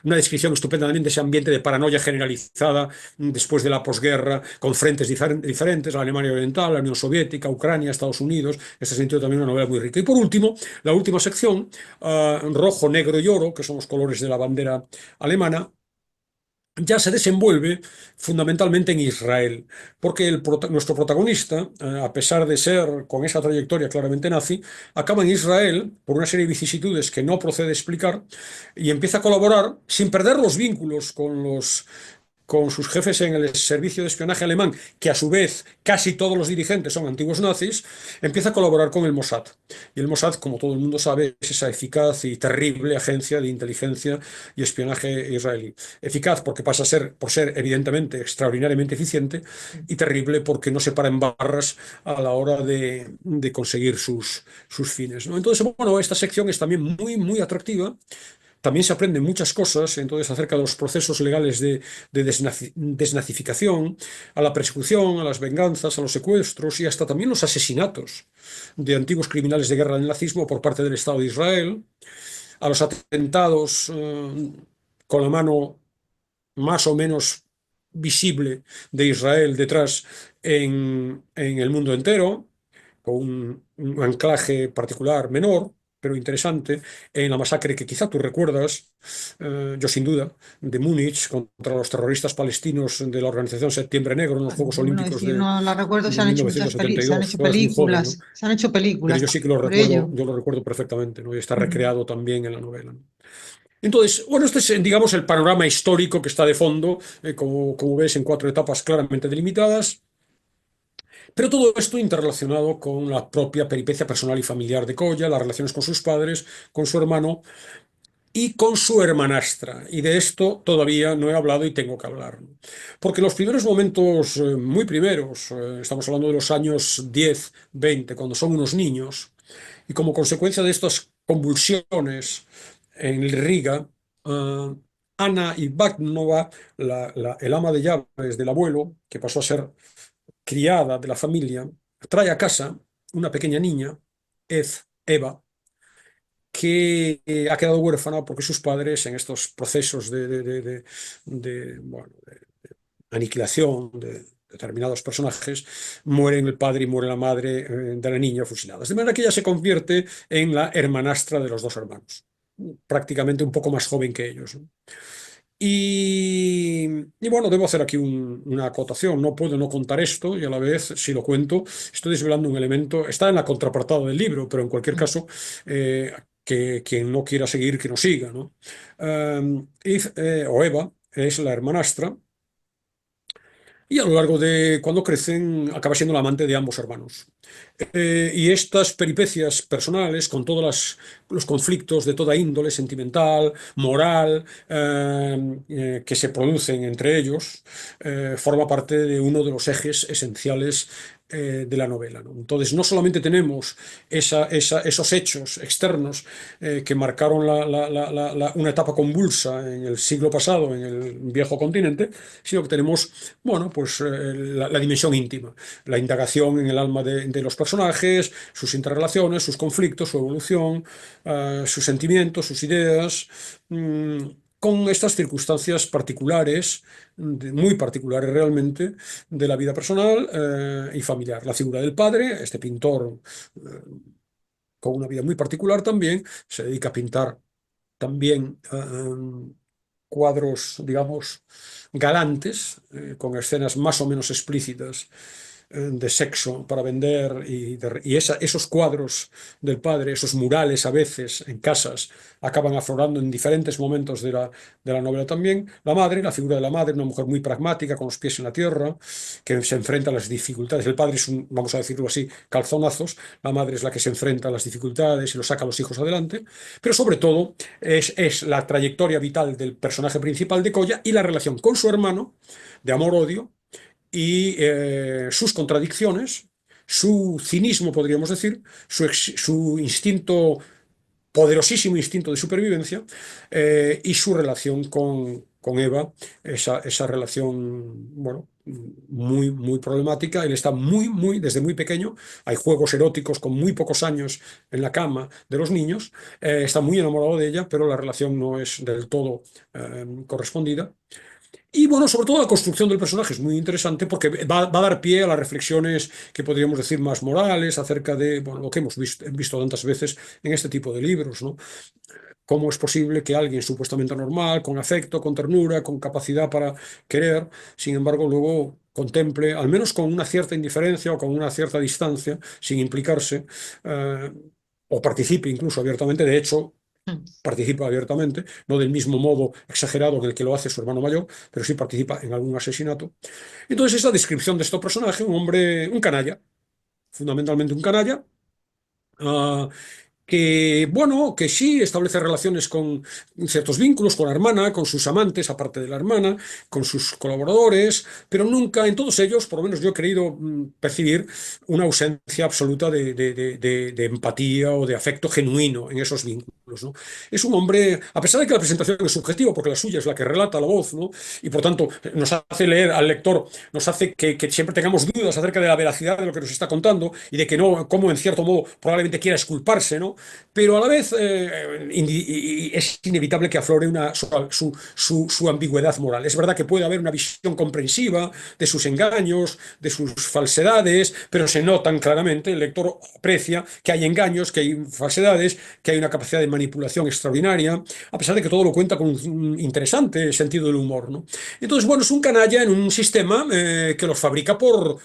una descripción estupenda también de ese ambiente de paranoia generalizada después de la posguerra, con frentes diferentes, la Alemania Oriental, la Unión Soviética, Ucrania, Estados Unidos. En este sentido también una novela muy rica. Y por último, la última sección, rojo, negro y oro, que son los colores de la bandera alemana, ya se desenvuelve fundamentalmente en Israel, porque nuestro protagonista, a pesar de ser con esa trayectoria claramente nazi, acaba en Israel por una serie de vicisitudes que no procede explicar y empieza a colaborar sin perder los vínculos con sus jefes en el servicio de espionaje alemán, que a su vez casi todos los dirigentes son antiguos nazis, empieza a colaborar con el Mossad. Y el Mossad, como todo el mundo sabe, es esa eficaz y terrible agencia de inteligencia y espionaje israelí. Eficaz porque pasa a ser, por ser evidentemente extraordinariamente eficiente, y terrible porque no se para en barras a la hora de conseguir sus fines, ¿no? Entonces, bueno, esta sección es también muy, muy atractiva. También se aprenden muchas cosas entonces acerca de los procesos legales de desnazificación, a la persecución, a las venganzas, a los secuestros y hasta también los asesinatos de antiguos criminales de guerra del nazismo por parte del Estado de Israel, a los atentados con la mano más o menos visible de Israel detrás en el mundo entero, con un anclaje particular menor, pero interesante, en la masacre que quizá tú recuerdas, yo sin duda, de Múnich contra los terroristas palestinos de la organización Septiembre Negro en los Juegos Bueno, Olímpicos decir, no la recuerdo, se de han hecho muchas mil novecientos setenta y se han dos hecho Tú eras muy joven, ¿no? películas, se han hecho Pero películas yo sí que lo sobre recuerdo, ello. yo lo recuerdo perfectamente, ¿no? Y está Mm. recreado también en la novela, ¿no? Entonces, bueno, este es, digamos, el panorama histórico que está de fondo, como ves, en 4 etapas claramente delimitadas, pero todo esto interrelacionado con la propia peripecia personal y familiar de Colla, las relaciones con sus padres, con su hermano y con su hermanastra. Y de esto todavía no he hablado y tengo que hablar, ¿no? Porque en los primeros momentos, muy primeros, estamos hablando de los años 10, 20, cuando son unos niños, y como consecuencia de estas convulsiones en Riga, Ana Ivagnova, el ama de llaves del abuelo, que pasó a ser criada de la familia, trae a casa una pequeña niña, Eva, que ha quedado huérfana porque sus padres en estos procesos bueno, de aniquilación de determinados personajes, mueren el padre y muere la madre de la niña fusiladas. De manera que ella se convierte en la hermanastra de los dos hermanos, prácticamente un poco más joven que ellos, ¿no? Y bueno, debo hacer aquí una acotación. No puedo no contar esto y a la vez, si lo cuento, estoy desvelando un elemento. Está en la contraportada del libro, pero en cualquier caso, que quien no quiera seguir, que no siga, ¿no? O Eva es la hermanastra y a lo largo de cuando crecen acaba siendo la amante de ambos hermanos. Y estas peripecias personales, con todos los conflictos de toda índole, sentimental, moral, que se producen entre ellos, forma parte de uno de los ejes esenciales de la novela, ¿no? Entonces, no solamente tenemos esos hechos externos que marcaron una etapa convulsa en el siglo pasado en el viejo continente, sino que tenemos, bueno, pues la dimensión íntima, la indagación en el alma de los personajes, sus interrelaciones, sus conflictos, su evolución, sus sentimientos, sus ideas, con estas circunstancias particulares, muy particulares realmente, de la vida personal y familiar. La figura del padre, este pintor con una vida muy particular también, se dedica a pintar también cuadros, digamos, galantes, con escenas más o menos explícitas de sexo para vender y esos cuadros del padre, esos murales a veces en casas, acaban aflorando en diferentes momentos de la novela también. La madre, la figura de la madre, una mujer muy pragmática, con los pies en la tierra, que se enfrenta a las dificultades. El padre es un, vamos a decirlo así, calzonazos, la madre es la que se enfrenta a las dificultades y lo saca a los hijos adelante, pero sobre todo es la trayectoria vital del personaje principal de Colla y la relación con su hermano, de amor-odio, y sus contradicciones, su cinismo, podríamos decir, su instinto, poderosísimo instinto de supervivencia, y su relación con Eva, esa relación, bueno, muy, muy problemática. Él está desde muy pequeño, hay juegos eróticos con muy pocos años en la cama de los niños, está muy enamorado de ella, pero la relación no es del todo correspondida. Y bueno, sobre todo la construcción del personaje es muy interesante porque va a dar pie a las reflexiones que podríamos decir más morales acerca de, bueno, lo que hemos visto tantas veces en este tipo de libros, ¿no? ¿Cómo es posible que alguien supuestamente normal, con afecto, con ternura, con capacidad para querer, sin embargo, luego contemple, al menos con una cierta indiferencia o con una cierta distancia, sin implicarse, eh, o participe incluso abiertamente? De hecho, Mm. participa abiertamente, no del mismo modo exagerado en el que lo hace su hermano mayor, pero sí participa en algún asesinato. Entonces, esa descripción de este personaje, un hombre, un canalla, fundamentalmente un canalla, ah, que, bueno, que sí establece relaciones con ciertos vínculos con la hermana, con sus amantes, aparte de la hermana, con sus colaboradores, pero nunca en todos ellos, por lo menos yo he creído percibir una ausencia absoluta de empatía o de afecto genuino en esos vínculos, ¿no? Es un hombre, a pesar de que la presentación es subjetiva, porque la suya es la que relata la voz, ¿no? Y por tanto nos hace leer al lector, nos hace que siempre tengamos dudas acerca de la veracidad de lo que nos está contando y de que no, como en cierto modo probablemente quiera esculparse, ¿no? Pero a la vez es inevitable que aflore su ambigüedad moral. Es verdad que puede haber una visión comprensiva de sus engaños, de sus falsedades, pero se notan claramente, el lector aprecia que hay engaños, que hay falsedades, que hay una capacidad de manipulación extraordinaria, a pesar de que todo lo cuenta con un interesante sentido del humor, ¿no? Entonces, bueno, es un canalla en un sistema que los fabrica por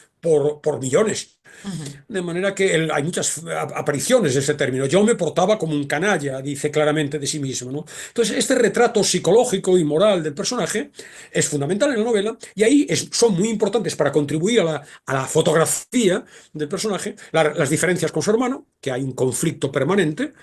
millones. Ujú. De manera que hay muchas apariciones de ese término. Yo me portaba como un canalla, dice claramente de sí mismo, ¿no? Entonces, este retrato psicológico y moral del personaje es fundamental en la novela y ahí son muy importantes para contribuir a la fotografía del personaje, las diferencias con su hermano, que hay un conflicto permanente,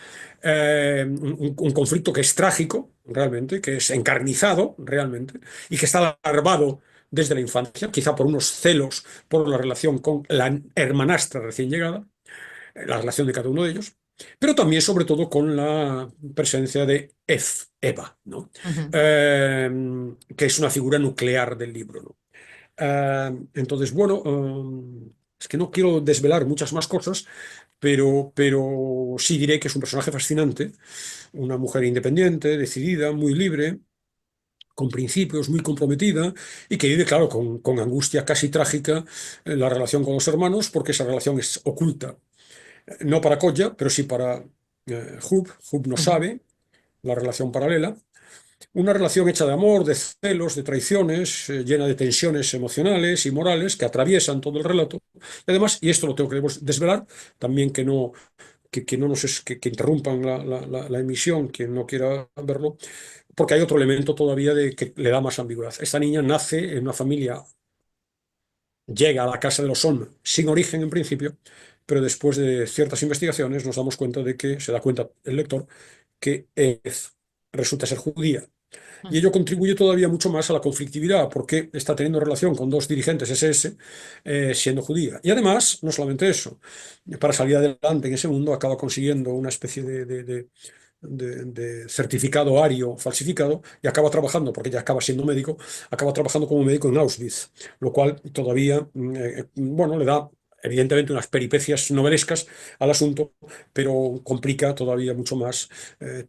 un conflicto que es trágico, realmente, que es encarnizado, realmente, y que está alarvado desde la infancia, quizá por unos celos por la relación con la hermanastra recién llegada, la relación de cada uno de ellos, pero también sobre todo con la presencia de Eva, ¿no? Ujú. Que es una figura nuclear del libro, ¿no? Entonces, bueno, es que no quiero desvelar muchas más cosas, pero sí diré que es un personaje fascinante, una mujer independiente, decidida, muy libre, con principios, muy comprometida y que vive, claro, con angustia casi trágica la relación con los hermanos, porque esa relación es oculta, no para Koya, pero sí para Hub. Hub no Ujú. sabe la relación paralela. Una relación hecha de amor, de celos, de traiciones, llena de tensiones emocionales y morales que atraviesan todo el relato. Y además, y esto lo tengo que desvelar, también que no que interrumpan la emisión, quien no quiera verlo, porque hay otro elemento todavía que le da más ambigüedad. Esta niña nace en una familia, llega a la casa de los Son sin origen en principio, pero después de ciertas investigaciones nos damos cuenta de que, se da cuenta el lector, que resulta ser judía Y ello contribuye todavía mucho más a la conflictividad, porque está teniendo relación con dos dirigentes SS, siendo judía. Y además, no solamente eso, para salir adelante en ese mundo acaba consiguiendo una especie de certificado ario falsificado y acaba trabajando, porque ya acaba siendo médico, acaba trabajando como médico en Auschwitz, lo cual todavía, bueno, le da evidentemente unas peripecias novelescas al asunto, pero complica todavía mucho más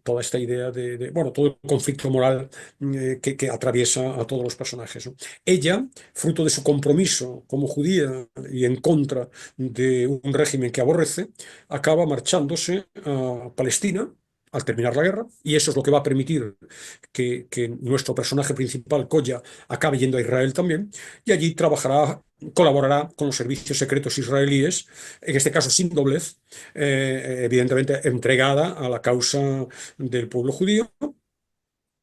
toda esta idea bueno, todo el conflicto moral que atraviesa a todos los personajes, ¿no? Ella, fruto de su compromiso como judía y en contra de un régimen que aborrece, acaba marchándose a Palestina al terminar la guerra, y eso es lo que va a permitir que nuestro personaje principal, Koya, acabe yendo a Israel también, y allí colaborará con los servicios secretos israelíes, en este caso sin doblez, evidentemente entregada a la causa del pueblo judío.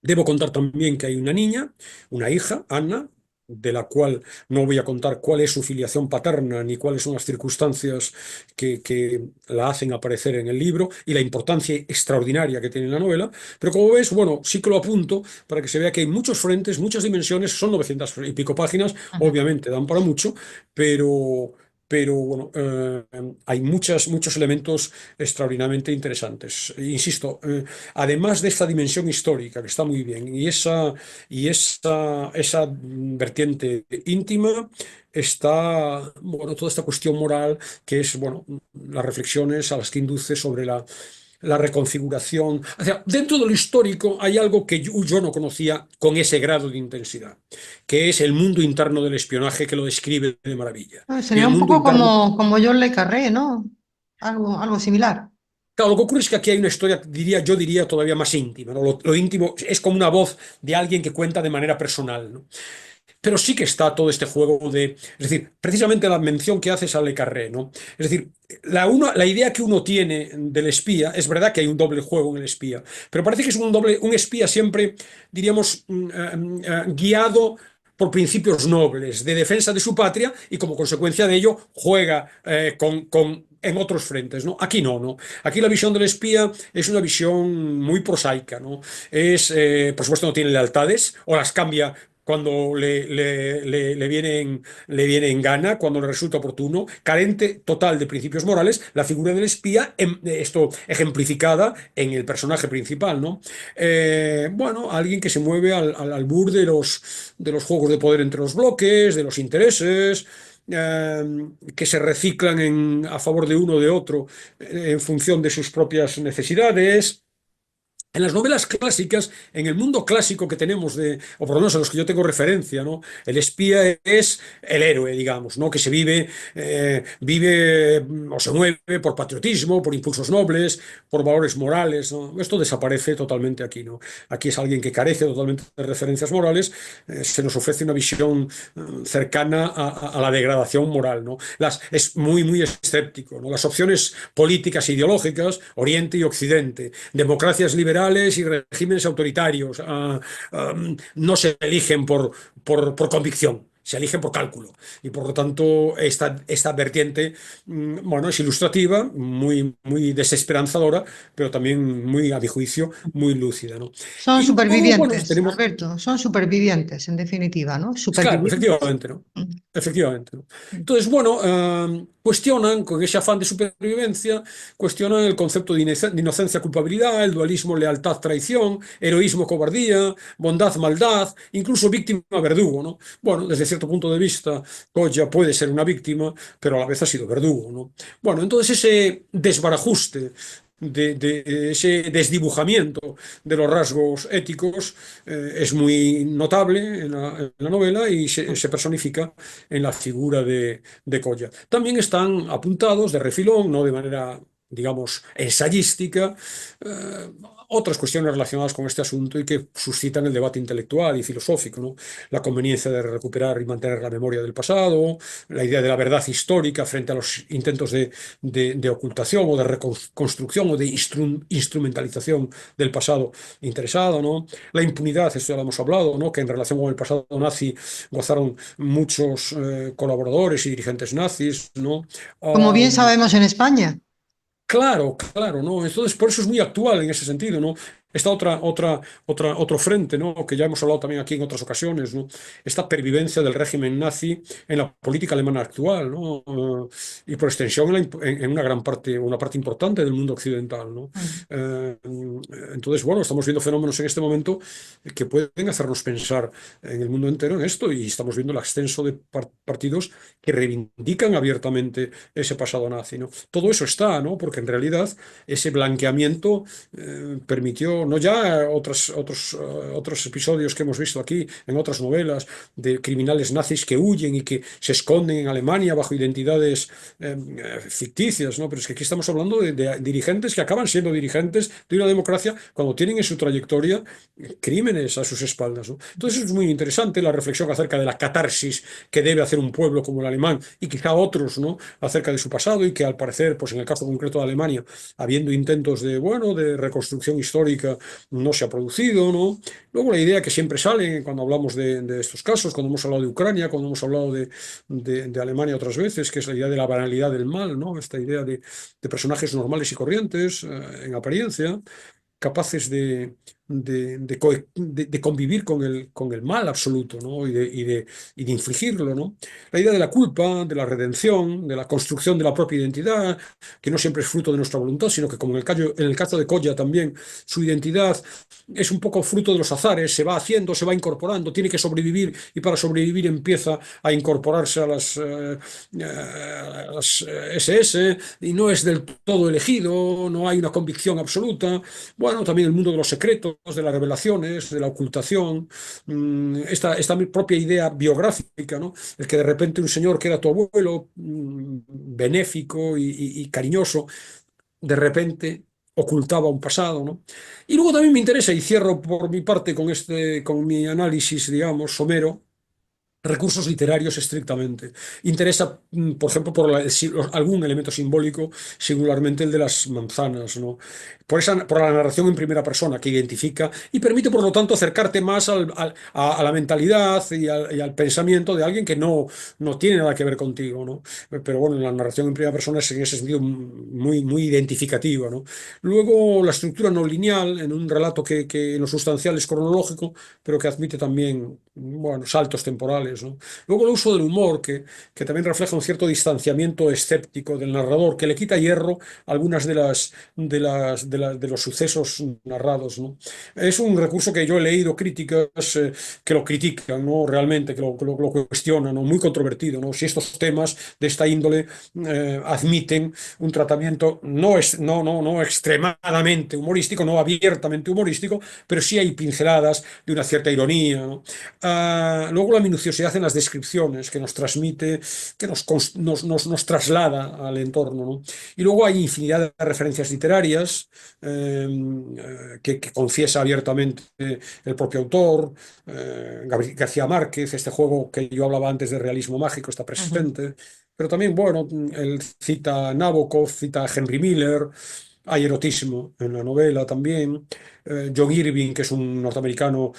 Debo contar también que hay una niña, una hija, Anna, de la cual no voy a contar cuál es su filiación paterna ni cuáles son las circunstancias que la hacen aparecer en el libro y la importancia extraordinaria que tiene la novela. Pero como ves, bueno, sí que lo apunto para que se vea que hay muchos frentes, muchas dimensiones, son 900 y pico páginas, Ajá. obviamente dan para mucho, pero... Pero bueno, hay muchos elementos extraordinariamente interesantes. Insisto, además de esta dimensión histórica, que está muy bien, esa vertiente íntima, está, bueno, toda esta cuestión moral, que es, bueno, las reflexiones a las que induce sobre la reconfiguración. O sea, dentro de lo histórico hay algo que yo no conocía con ese grado de intensidad, que es el mundo interno del espionaje, que lo describe de maravilla. Y Sería el un mundo poco interno. como John le Carré, ¿no? Algo similar. Claro, lo que ocurre es que aquí hay una historia, yo diría, todavía más íntima, ¿no? Lo íntimo es como una voz de alguien que cuenta de manera personal, ¿no? Pero sí que está todo este juego es decir, precisamente la mención que haces a Le Carré, ¿no? Es decir, la idea que uno tiene del espía, es verdad que hay un doble juego en el espía, pero parece que es un espía siempre, diríamos, guiado por principios nobles, de defensa de su patria, y como consecuencia de ello juega en otros frentes, ¿no? Aquí no, ¿no? Aquí la visión del espía es una visión muy prosaica, ¿no? Por supuesto, no tiene lealtades, o las cambia cuando le viene en gana, cuando le resulta oportuno, carente total de principios morales, la figura del espía, esto ejemplificada en el personaje principal, ¿no? Bueno, alguien que se mueve al albur de los juegos de poder entre los bloques, de los intereses, que se reciclan a favor de uno o de otro en función de sus propias necesidades. En las novelas clásicas, en el mundo clásico que tenemos, o por lo menos a los que yo tengo referencia, ¿no? El espía es el héroe, digamos, ¿no? Que vive o se mueve por patriotismo, por impulsos nobles, por valores morales, ¿no? Esto desaparece totalmente aquí, ¿no? Aquí es alguien que carece totalmente de referencias morales, se nos ofrece una visión cercana a la degradación moral, ¿no? Es muy escéptico, ¿no? Las opciones políticas e ideológicas, Oriente y Occidente, democracias liberales y regímenes autoritarios, no se eligen por convicción. Se eligen por cálculo. Y por lo tanto, esta vertiente, bueno, es ilustrativa, muy desesperanzadora, pero también muy, a mi juicio, muy lúcida, ¿no? Son Y luego, bueno, supervivientes, tenemos. Alberto, son supervivientes, en definitiva, ¿no? Claro, Supervivientes. efectivamente, ¿no? Efectivamente, ¿no? Entonces, bueno, cuestionan con ese afán de supervivencia, cuestionan el concepto de inocencia, culpabilidad, el dualismo, lealtad, traición, heroísmo, cobardía, bondad, maldad, incluso víctima, verdugo, ¿no? Bueno, desde cierto punto de vista, Goya puede ser una víctima, pero a la vez ha sido verdugo, ¿no? Bueno, entonces ese desbarajuste de ese desdibujamiento de los rasgos éticos es muy notable en la novela y se personifica en la figura de Colla. También están apuntados de refilón, no de manera, digamos, ensayística, eh, otras cuestiones relacionadas con este asunto y que suscitan el debate intelectual y filosófico, ¿no? La conveniencia de recuperar y mantener la memoria del pasado, la idea de la verdad histórica frente a los intentos de ocultación o de reconstrucción o de instrumentalización del pasado interesado, ¿no? La impunidad, esto ya lo hemos hablado, ¿no? Que en relación con el pasado nazi gozaron muchos colaboradores y dirigentes nazis, ¿no? Como bien Um, sabemos en España. Claro, claro, ¿no? Entonces, por eso es muy actual en ese sentido, ¿no? Esta otro frente, ¿no? Que ya hemos hablado también aquí en otras ocasiones, ¿no? Esta pervivencia del régimen nazi en la política alemana actual, ¿no? Y por extensión en una parte importante del mundo occidental, ¿no? Mm. Eh, entonces, bueno, estamos viendo fenómenos en este momento que pueden hacernos pensar en el mundo entero en esto y estamos viendo el ascenso de partidos que reivindican abiertamente ese pasado nazi, ¿no? Todo eso está, ¿no? Porque en realidad ese blanqueamiento permitió, no ya otros episodios que hemos visto aquí en otras novelas de criminales nazis que huyen y que se esconden en Alemania bajo identidades ficticias, ¿no? Pero es que aquí estamos hablando de dirigentes que acaban siendo dirigentes de una democracia cuando tienen en su trayectoria crímenes a sus espaldas, ¿no? Entonces es muy interesante la reflexión acerca de la catarsis que debe hacer un pueblo como el alemán y quizá otros, ¿no? Acerca de su pasado y que al parecer, pues en el caso concreto de Alemania, habiendo intentos de reconstrucción histórica, no se ha producido, ¿no? Luego la idea que siempre sale cuando hablamos de estos casos, cuando hemos hablado de Ucrania, cuando hemos hablado de Alemania otras veces, que es la idea de la banalidad del mal, ¿no? Esta idea de personajes normales y corrientes, en apariencia, capaces de convivir con el mal absoluto, ¿no? Y de infligirlo, ¿no? La idea de la culpa, de la redención, de la construcción de la propia identidad, que no siempre es fruto de nuestra voluntad, sino que como en el caso de Colla también, su identidad es un poco fruto de los azares, se va haciendo, se va incorporando, tiene que sobrevivir y para sobrevivir empieza a incorporarse a las SS y no es del todo elegido, no hay una convicción absoluta. Bueno, también el mundo de los secretos, de las revelaciones, de la ocultación, esta propia idea biográfica, ¿no? El que de repente un señor que era tu abuelo, benéfico y cariñoso, de repente ocultaba un pasado, ¿no? Y luego también me interesa, y cierro por mi parte con mi análisis, digamos, somero, recursos literarios estrictamente. Interesa, por ejemplo, algún elemento simbólico, singularmente el de las manzanas, ¿no? Por la narración en primera persona que identifica y permite, por lo tanto, acercarte más a la mentalidad y al pensamiento de alguien que no tiene nada que ver contigo, ¿no? Pero bueno, la narración en primera persona es en ese sentido muy, muy identificativa, ¿no? Luego, la estructura no lineal en un relato que en lo sustancial es cronológico, pero que admite también, bueno, saltos temporales, ¿no? Luego el uso del humor, que también refleja un cierto distanciamiento escéptico del narrador, que le quita hierro a algunas de los sucesos narrados, ¿no? Es un recurso que yo he leído críticas que lo critican, ¿no? Realmente, que lo cuestionan, ¿no? Muy controvertido, ¿no? Si estos temas de esta índole admiten un tratamiento no extremadamente humorístico, no abiertamente humorístico, pero sí hay pinceladas de una cierta ironía, ¿no? Luego la minuciosidad en las descripciones que nos transmite, que nos traslada al entorno, ¿no? Y luego hay infinidad de referencias literarias que confiesa abiertamente el propio autor. García Márquez, este juego que yo hablaba antes de realismo mágico está Ujú. presente. Pero también, bueno, él cita a Nabokov, cita a Henry Miller, hay erotismo en la novela también. John Irving, que es un norteamericano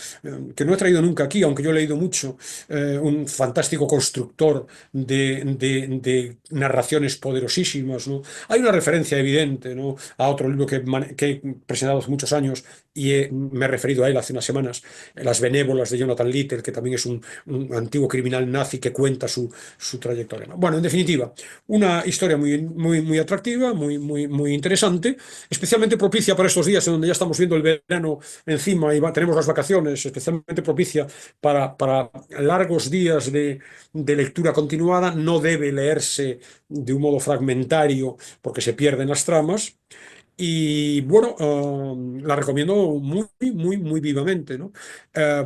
que no he traído nunca aquí, aunque yo he leído mucho, un fantástico constructor de narraciones poderosísimas, ¿no? Hay una referencia evidente, ¿no? A otro libro que he presentado hace muchos años y me he referido a él hace unas semanas, Las Benévolas de Jonathan Little, que también es un antiguo criminal nazi que cuenta su trayectoria, ¿no? Bueno, en definitiva, una historia muy, muy, muy atractiva, muy, muy, muy interesante, especialmente propicia para estos días en donde ya estamos viendo el verano encima y tenemos las vacaciones, especialmente propicia para largos días de lectura continuada. No debe leerse de un modo fragmentario porque se pierden las tramas. Y bueno, la recomiendo muy, muy, muy vivamente, ¿no?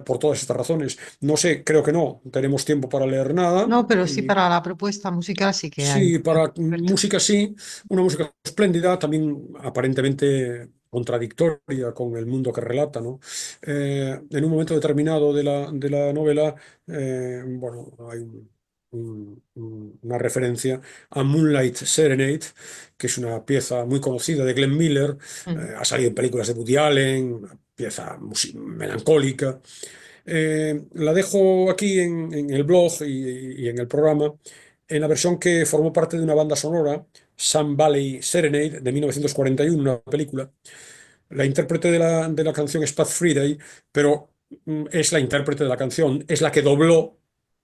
Por todas estas razones. No sé, creo que no tenemos tiempo para leer nada. No, pero sí Y para la propuesta musical sí que hay. sí, para Alberto. música sí, una música espléndida, también aparentemente contradictoria con el mundo que relata, ¿no? En un momento determinado de la novela, bueno, hay una referencia a Moonlight Serenade, que es una pieza muy conocida de Glenn Miller, Mm. ha salido en películas de Woody Allen, una pieza melancólica. La dejo aquí en el blog y en el programa, en la versión que formó parte de una banda sonora, Sun Valley Serenade, de 1941, una película, La intérprete de la canción es Pat Friday, pero es la intérprete de la canción, es la que dobló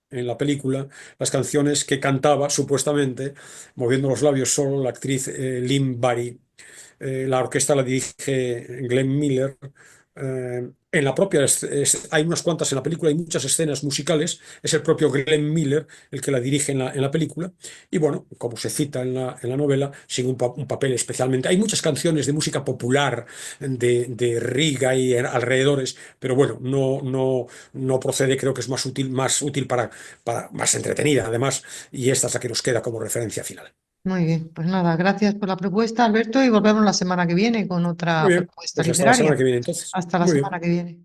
en la película las canciones que cantaba supuestamente, moviendo los labios solo, la actriz Lynn Barry. La orquesta la dirige Glenn Miller. En la propia, hay unas cuantas en la película, hay muchas escenas musicales, es el propio Glenn Miller el que la dirige en la película, y bueno, como se cita en la novela, sin un papel especialmente. Hay muchas canciones de música popular de Riga y alrededores, pero bueno, no procede, creo que es más útil más entretenida además, y esta es la que nos queda como referencia final. Muy bien, pues nada, gracias por la propuesta, Alberto, y volvemos la semana que viene con otra Muy bien, propuesta pues hasta la semana literaria. que viene entonces. Hasta la Muy bien. semana que viene.